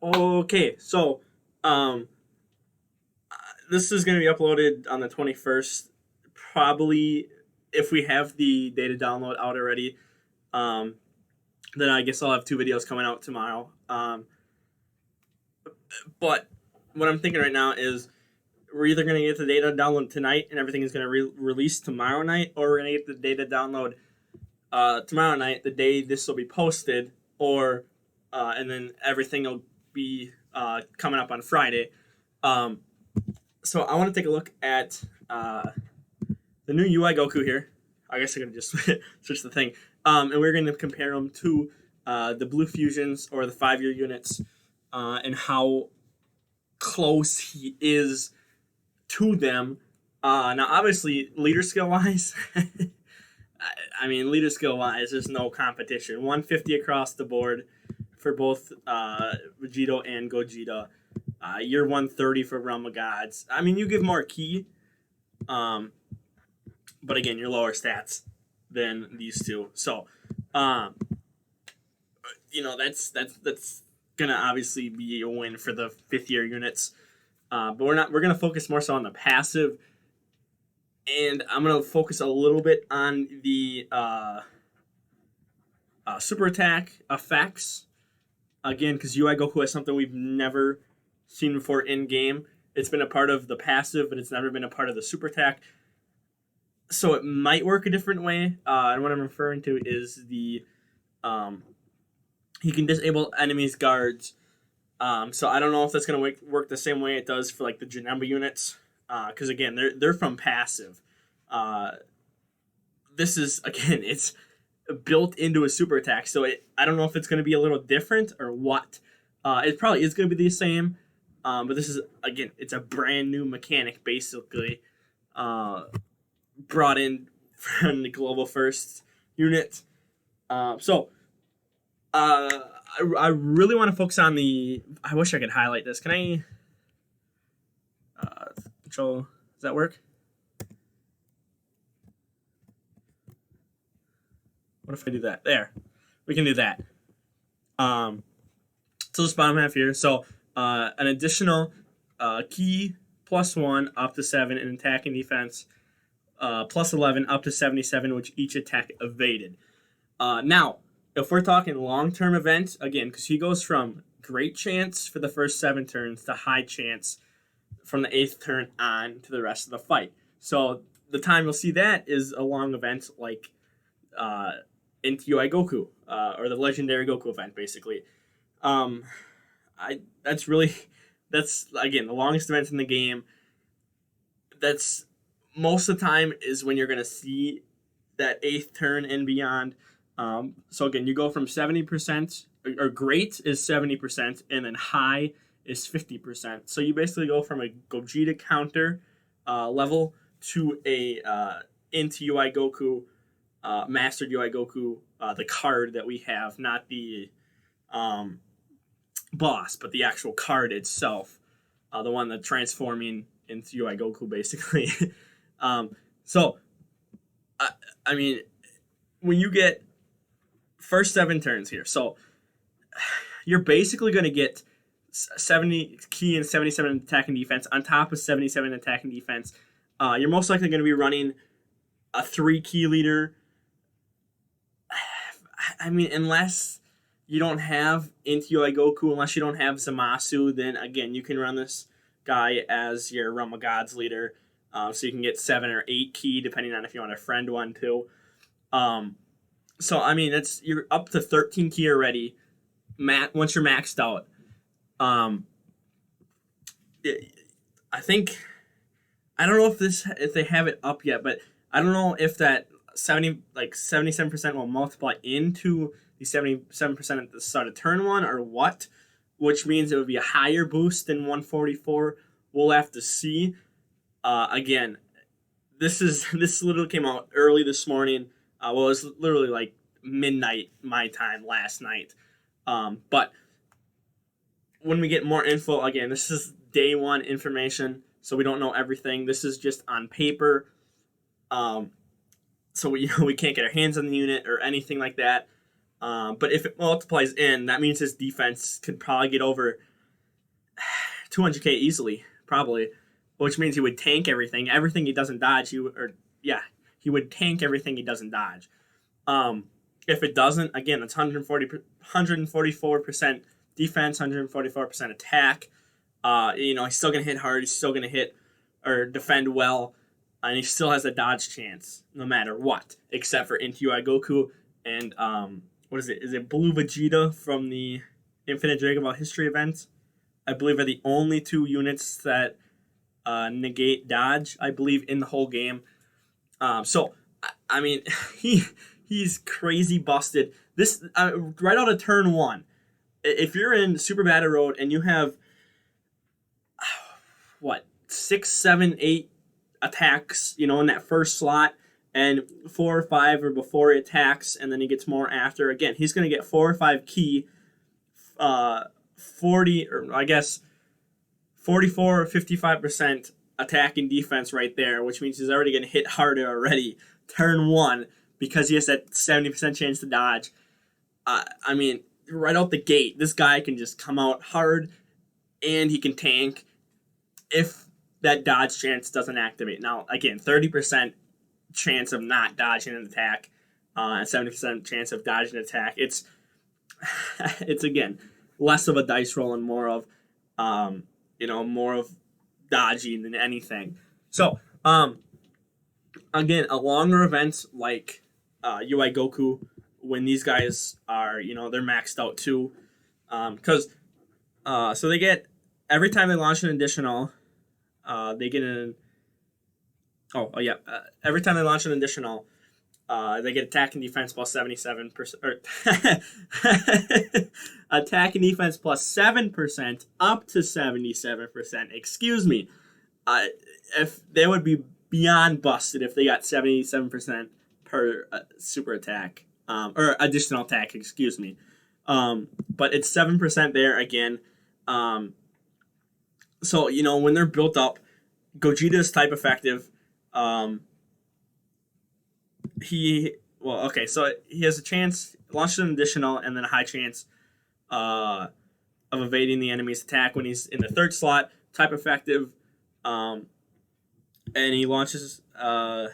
Okay, so um, this is going to be uploaded on the 21st. Probably, if we have the data download out already, um, then I guess I'll have two videos coming out tomorrow. But what I'm thinking right now is we're either going to get the data download tonight and everything is going to release tomorrow night, or we're going to get the data download tomorrow night, the day this will be posted, or and then everything will be coming up on Friday. Um, so I want to take a look at the new UI Goku here. I guess I'm going to just switch the thing. And we're going to compare them to the Blue Fusions or the 5-year units and how close he is to them. Now, obviously, leader skill wise, I mean, leader skill wise, there's no competition. 150 across the board for both Vegito and Gogeta. You're 130 for Realm of Gods. I mean, you give more ki, but again, you're lower stats than these two. So, that's gonna obviously be a win for the 5th-year units. But we're gonna focus more so on the passive, and I'm gonna focus a little bit on the super attack effects again, because UI Goku has something we've never seen before in game. It's been a part of the passive, but it's never been a part of the super attack. So it might work a different way. And what I'm referring to is the he can disable enemies' guards. So I don't know if that's going to work the same way it does for like the Janemba units, because again they're from passive. This is again it's built into a super attack, so I don't know if it's going to be a little different or what. It probably is going to be the same, but this is again it's a brand new mechanic basically, brought in from the Global First unit. So I really want to focus on the. I wish I could highlight this. Can I? Control. Does that work? What if I do that? There. We can do that. So this bottom half here. So an additional ki +1 up to 7 in attack and defense, +11 up to 77, which each attack evaded. Now, if we're talking long-term events, again, because he goes from great chance for the first 7 turns to high chance from the 8th turn on to the rest of the fight. So the time you'll see that is a long event like into UI Goku, or the Legendary Goku event, basically. That's again the longest event in the game. That's most of the time is when you're gonna see that 8th turn and beyond. So again, you go from 70%, or great is 70%, and then high is 50%. So you basically go from a Gogeta counter level to a into UI Goku, mastered UI Goku, the card that we have, not the boss, but the actual card itself, the one that's transforming into UI Goku, basically. So, I mean, when you get first 7 turns here, so you're basically going to get 70 ki and 77 attack and defense on top of 77 attack and defense. You're most likely going to be running a 3 ki leader. I mean, unless you don't have into UI Goku, unless you don't have Zamasu, then again, you can run this guy as your Realm of Gods leader. So you can get 7 or 8 ki, depending on if you want a friend one too. So I mean, you're up to 13 ki already. Once you're maxed out, I think I don't know if they have it up yet, but I don't know if that 77% will multiply into the 77% at the start of turn 1 or what, which means it would be a higher boost than 144. We'll have to see. Again, this literally came out early this morning. It was literally like midnight my time last night. But when we get more info, again, this is day 1 information, so we don't know everything. This is just on paper. So we can't get our hands on the unit or anything like that. But if it multiplies in, that means his defense could probably get over 200k easily, probably, which means he would tank everything. Everything he doesn't dodge, he would tank everything he doesn't dodge. If it doesn't, again, it's 144% defense, 144% attack. He's still gonna hit hard. He's still gonna hit or defend well, and he still has a dodge chance no matter what, except for into UI Goku and what is it? Is it Blue Vegeta from the Infinite Dragon Ball History event? I believe are the only two units that negate dodge. I believe in the whole game. So I mean, he's crazy busted. This right out of turn 1. If you're in Super Battle Road and you have 6, 7, 8 attacks, in that first slot, and 4 or 5 are before he attacks, and then he gets more after. Again, he's going to get 4 or 5 key, 40, or I guess 44 or 55% attack and defense right there, which means he's already going to hit harder already turn 1 because he has that 70% chance to dodge. I mean, right out the gate, this guy can just come out hard, and he can tank if that dodge chance doesn't activate. Now, again, 30% chance of not dodging an attack, and 70% chance of dodging an attack. It's again less of a dice roll and more of more of dodging than anything. So again, a longer event like UI Goku, when these guys are they're maxed out too, because so they get every time they launch an additional, they get an every time they launch an additional, they get attack and defense plus 77%, or attack and defense plus 7% up to 77%. Excuse me. If they would be beyond busted if they got 77% per super attack, or additional attack, excuse me. But it's 7% there again. So, when they're built up, Gogeta's type effective. So he has a chance, launches an additional, and then a high chance of evading the enemy's attack when he's in the third slot. Type effective, and he launches. So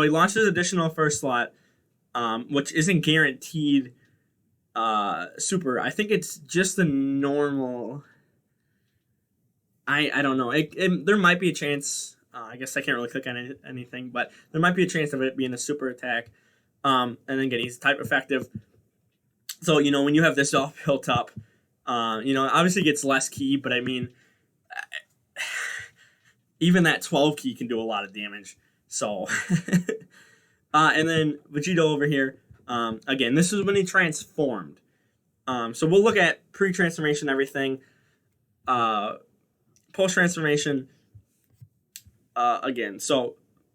he launches additional first slot, which isn't guaranteed. Super. I think it's just a normal. I don't know. There might be a chance. I guess I can't really click on anything, but there might be a chance of it being a super attack. And then again, he's type effective. So, when you have this all built up, obviously it gets less ki, but I mean, even that 12 ki can do a lot of damage. So, and then Vegeta over here, again, this is when he transformed. So we'll look at pre-transformation, everything. Post-transformation, again,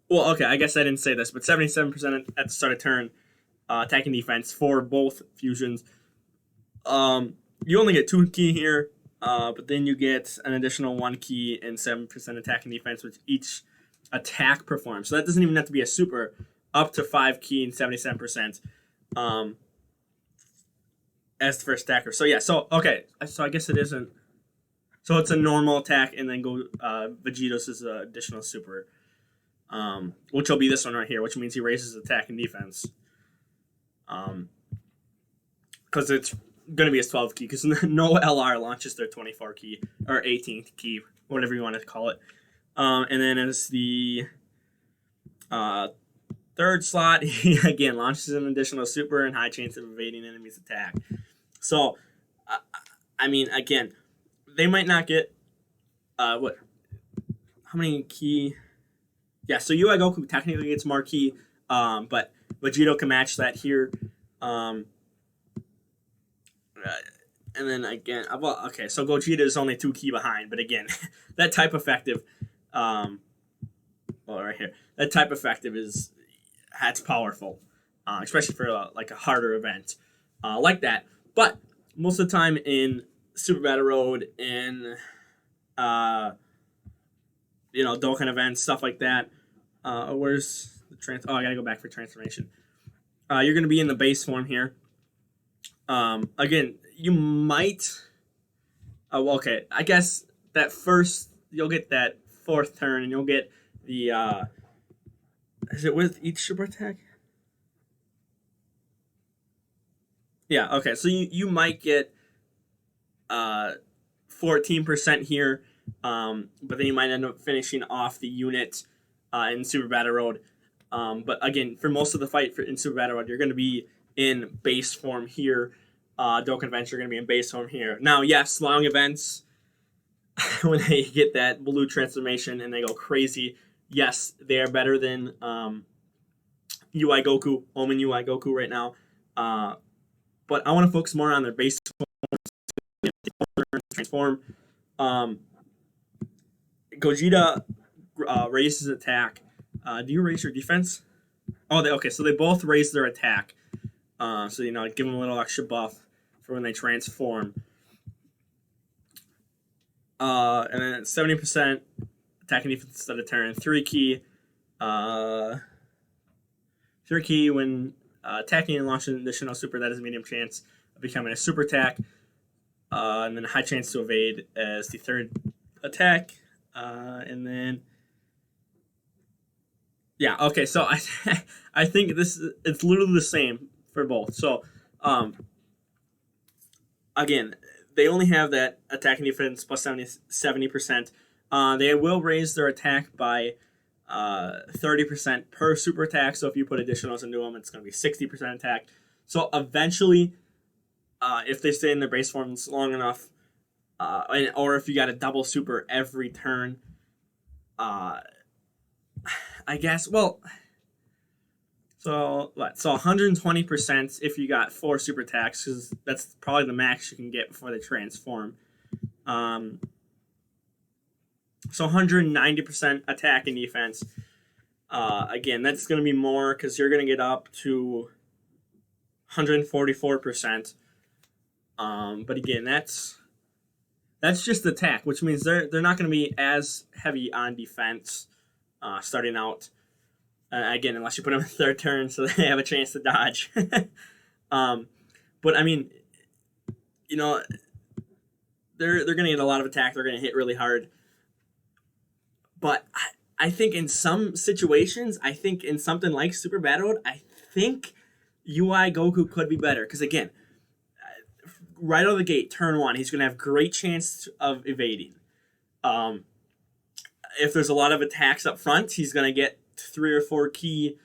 I guess I didn't say this, but 77% at the start of turn, attacking defense for both fusions. You only get 2 ki here, but then you get an additional 1 ki and 7% attacking defense, which each attack performs. So that doesn't even have to be a super, up to 5 ki and 77%, as the first attacker. So I guess it isn't. So it's a normal attack, and then Vegeta's is an additional super, which will be this one right here, which means he raises attack and defense. Because it's going to be his 12 ki, because no LR launches their 24 ki, or 18 ki, whatever you want to call it. And then as the third slot, he again launches an additional super and high chance of evading enemy's attack. So, I mean, again, they might not get how many ki? Yeah, so UI Goku technically gets more ki, but Vegeta can match that here. And then again, so Gogeta is only 2 ki behind, but again, that type effective, right here, that type effective that's powerful, especially for a harder event like that. But most of the time in Super Battle Road and Dokkan events, stuff like that. Where's the I gotta go back for transformation. You're gonna be in the base form here. Again, you might Well, okay, I guess that first you'll get that fourth turn, and you'll get the. Is it with each super attack? Yeah. Okay. So you might get 14% here, but then you might end up finishing off the unit in Super Battle Road. But again, for most of the fight in Super Battle Road, you're going to be in base form here. Dokkan events, you're going to be in base form here. Now, yes, long events, when they get that blue transformation and they go crazy, yes, they are better than UI Goku, Omen UI Goku right now. But I want to focus more on their base transform. Gogeta raises attack. Do you raise your defense? Oh, okay. So they both raise their attack. So give them a little extra buff for when they transform. And then 70% attack and defense instead of turn. 3 key. 3 key when attacking and launching an additional super, that is a medium chance of becoming a super attack. And then a high chance to evade as the third attack. And then, yeah, okay, so I think it's literally the same for both. So, again, they only have that attack and defense plus 70%. They will raise their attack by 30% per super attack. So if you put additionals into them, it's going to be 60% attack. So eventually, if they stay in their base forms long enough, or if you got a double super every turn, I guess. Well, so 120% if you got 4 super attacks, because that's probably the max you can get before they transform. So 190% attack and defense. Again, that's going to be more because you're going to get up to 144%. But again, that's just attack, which means they're not going to be as heavy on defense starting out. Again, unless you put them in third turn, so they have a chance to dodge. But I mean, they're going to get a lot of attack. They're going to hit really hard. But I think in some situations, I think in something like Super Battle Road, I think UI Goku could be better. Because again, right out of the gate, turn 1, he's going to have great chance of evading. If there's a lot of attacks up front, he's going to get 3 or 4 key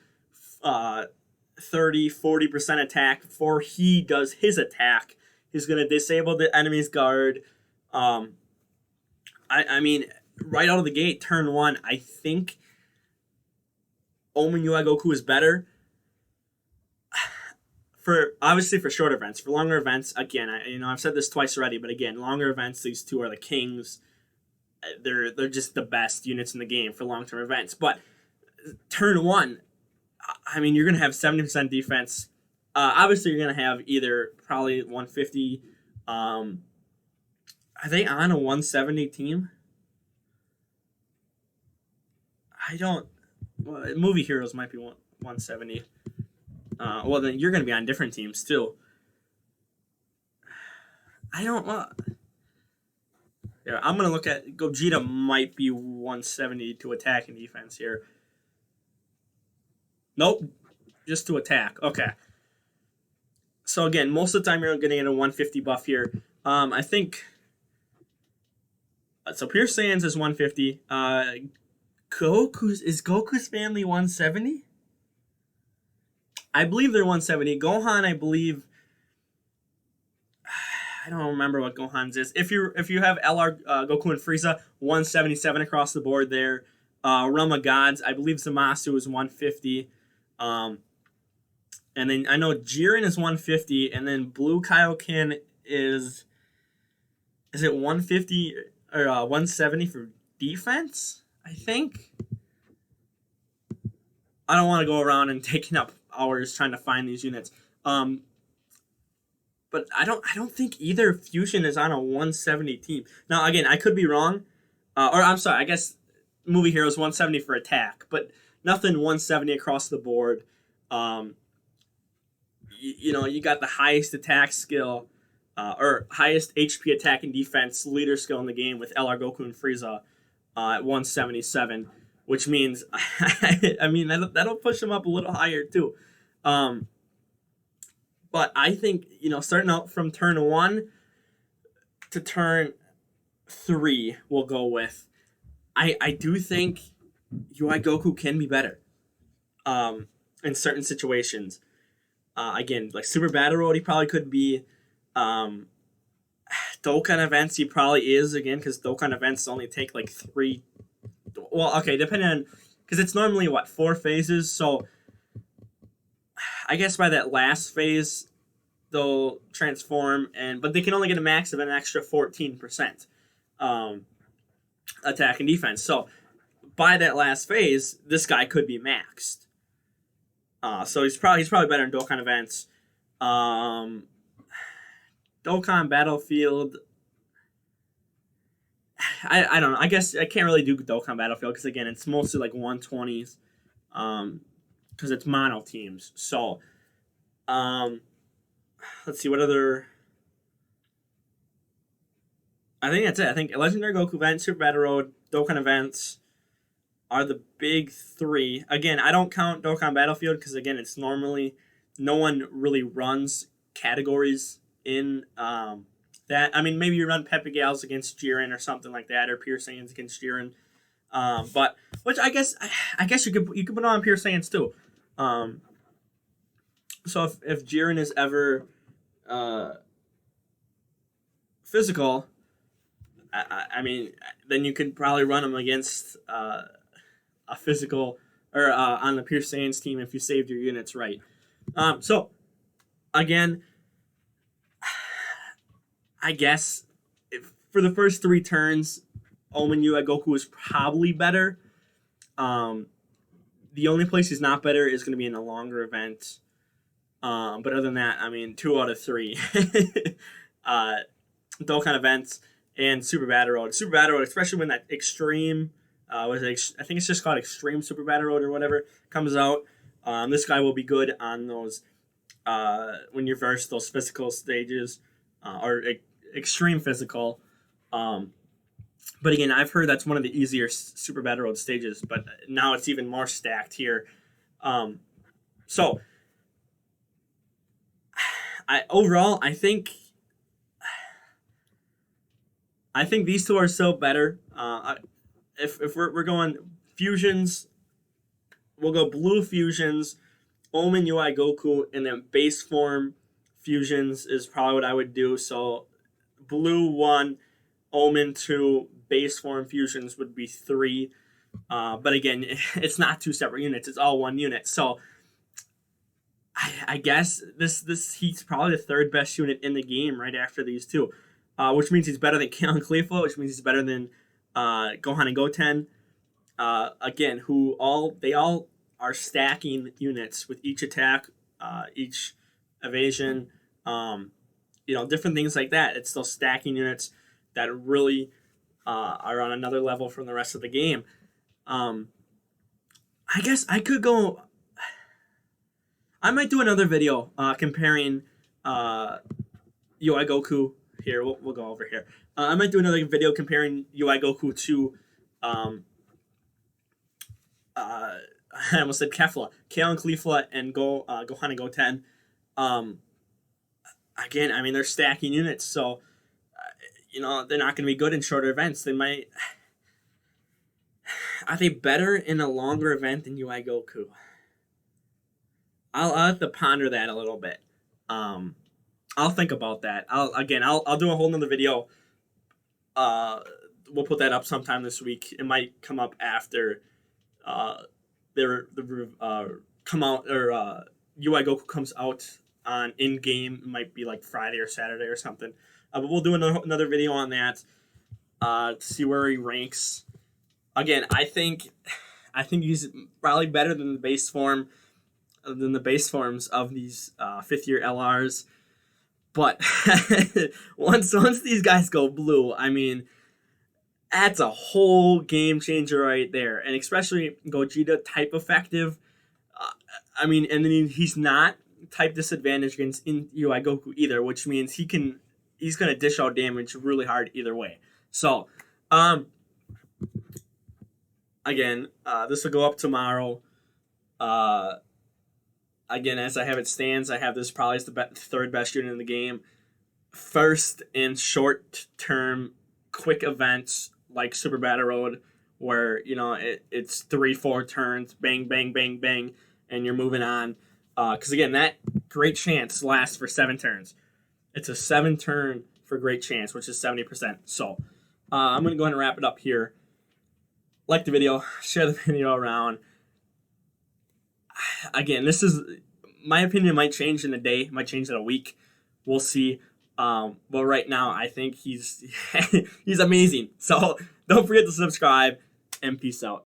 30-40% attack before he does his attack. He's going to disable the enemy's guard. I mean, right out of the gate, turn 1, I think Omen UI Goku is better. Obviously for short events. For longer events, again, I've said this twice already, but again, longer events, these two are the kings. They're just the best units in the game for long-term events. But turn 1, I mean, you're going to have 70% defense. Obviously, you're going to have either probably 150. Are they on a 170 team? Movie Heroes might be 170. Well, then you're going to be on different teams, too. Yeah, I'm going to look at Gogeta might be 170 to attack and defense here. Nope, just to attack. Okay. So again, most of the time you're going to get a 150 buff here. I think. So Pure Saiyans is 150. Goku's family 170? I believe they're 170. Gohan, I believe. I don't remember what Gohan's is. If you have LR Goku and Frieza, 177 across the board there. Realm of Gods, I believe Zamasu is 150. And then I know Jiren is 150, and then Blue Kaioken is it 150 or 170 for defense? I think. I don't want to go around and taking up hours trying to find these units. But I don't think either fusion is on a 170 team. Now again, I could be wrong. Or I'm sorry, I guess Movie Heroes 170 for attack, but nothing 170 across the board. You got the highest attack skill or highest HP attack and defense leader skill in the game with LR Goku and Frieza at 177, which means I mean that'll push him up a little higher too. But I think starting out from turn 1 to turn 3, we'll go with. I do think UI Goku can be better in certain situations. Again, like Super Battle Road, he probably could be. Dokkan events, he probably is again because Dokkan events only take like 3. Well, okay, depending on because it's normally 4 phases. So I guess by that last phase they'll transform, but they can only get a max of an extra 14% attack and defense. So by that last phase, this guy could be maxed. So he's probably better in Dokkan events. Dokkan Battlefield. I don't know. I guess I can't really do Dokkan Battlefield because again, it's mostly like 120s, because it's mono teams. So, let's see what other. I think that's it. I think Legendary Goku event, Super Battle Road, Dokkan events are the big 3. Again, I don't count Dokkan Battlefield because again, it's normally no one really runs categories in that. I mean, maybe you run Pepe Gals against Jiren or something like that, or Pure Saiyans against Jiren. But which I guess you could put on Pure Saiyans too. So if Jiren is ever physical, I mean, then you could probably run him against a physical or on the Pure Saiyans team if you saved your units right. So again, I guess for the first 3 turns, Omen UI Goku is probably better. The only place he's not better is going to be in a longer event. But other than that, I mean, 2 out of 3. Dokkan events and Super Battle Road. Super Battle Road, especially when that Extreme, I think it's just called Extreme Super Battle Road or whatever, comes out. This guy will be good on those, when you verse those physical stages, or extreme physical. But again, I've heard that's one of the easier Super Battle Road stages, but now it's even more stacked here. So I think these 2 are still better. If we're going fusions, we'll go blue fusions, Omen UI Goku, and then base form fusions is probably what I would do. So blue 1, Omen 2, base form fusions would be 3. But again, it's not 2 separate units; it's all 1 unit. So I guess this he's probably the 3rd best unit in the game right after these 2, which means he's better than Kale and Khalifa, which means he's better than Gohan and Goten. Again, they all are stacking units with each attack, each evasion, different things like that. It's those stacking units that really are on another level from the rest of the game. I guess I could go. I might do another video comparing UI Goku. Here, we'll go over here. I might do another video comparing UI Goku to I almost said Kefla, Kale and Khalifa, and Gohan and Goten. Again, I mean, they're stacking units, so they're not going to be good in shorter events. They might. Are they better in a longer event than UI Goku? I'll have to ponder that a little bit. I'll think about that. I'll do a whole nother video. We'll put that up sometime this week. It might come up after come out, or UI Goku comes out on in game. It might be like Friday or Saturday or something. But we'll do another video on that to see where he ranks. Again, I think he's probably better than the base forms of these 5th year LRs. But once these guys go blue, I mean, that's a whole game changer right there. And especially Gogeta type effective. And then he's not type disadvantage against in UI Goku either, which means he can he's gonna dish out damage really hard either way. So, again, this will go up tomorrow. Again, as I have it stands, I have this probably as the third best unit in the game. First in short-term, quick events like Super Battle Road, where it's 3-4 turns, bang, bang, bang, bang, and you're moving on. Because again, that Great Chance lasts for 7 turns. It's a 7-turn for Great Chance, which is 70%. So I'm gonna go ahead and wrap it up here. Like the video, share the video around. Again, this is my opinion. Might change in a day, might change in a week. We'll see. But right now, I think he's he's amazing. So don't forget to subscribe, and peace out.